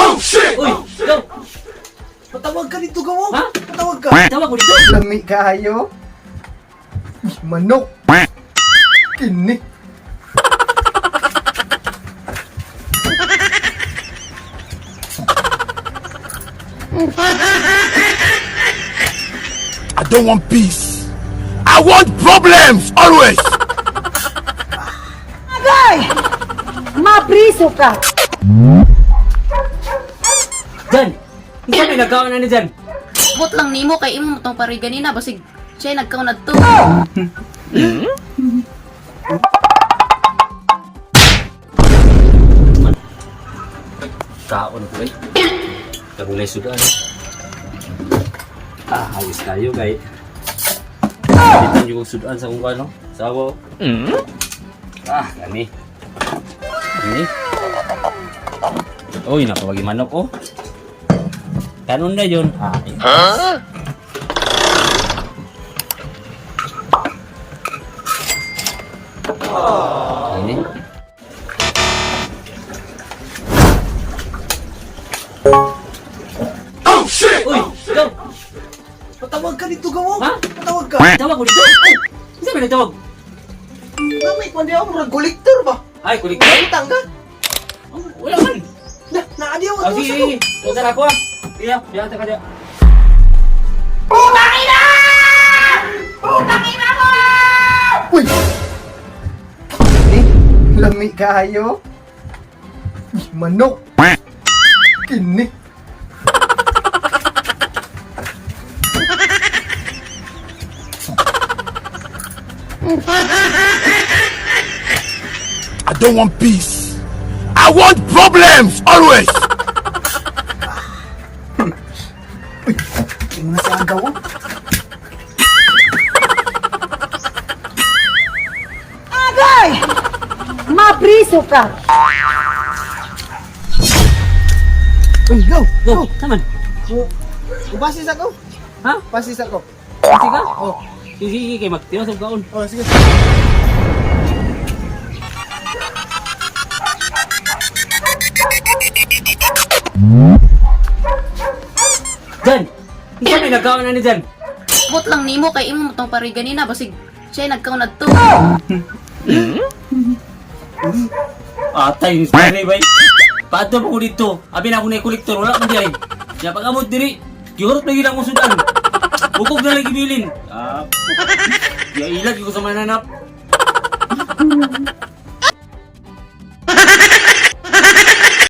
Oh shit! Uy, ikaw! Patawag ka dito, gawo. Ha? Patawag ka. Tawag mo dito! Lami kayo. Manok. Kini. I don't want peace. I want problems always. Agay! Mabriso ka! Jan! Ikaw may nagkaon na ni Jan! Bot lang nimo kay imo motong pari ganina basig siya nagkaunad to. Kaon ko eh. Kagulay sudan. Ayos tayo kay. Bitan yung sudan sa kung ano. Sawo. Gani. Ini. Uy, nakawagi manok oh. Kanon na yun. Ini. Oh shit! Uy, ikaw! Patawag ka dito, gawo. Ha? Patawag ka. Tawag mo dito! Ay! Saan ba nagtawag? Lami, pandi ako murag kolektor ba? Ay, kulik. Utang ka. Wala man! Naadi ako. Oh, sige. Tusan ako ah. Iya, biya ka dia. Uy! Lami kayo. Manok. Kini. I don't want peace. I want problems always. Tingnan na sa gawo. Agay! Mabriso ka! Uy, go. Go, naman. Ubasis ako. Ha? Basis ako. Sige ka? Oh. Sige, kay magtira sa kaon. Oh, sige. Jan! Ikaw may nagkaon na ni Jan. Bot lang nimo kay imo motong pari ganina basig siya nagkaunad to. Atay, ni Stanley bay. Pato pa ko dito. Abi na ako na kolektor. Wala man diyan. Kaya pag amot diri, giurot na gilang ko sudan. Bukog na lang gibilin. Ya ilag ko sa mananap.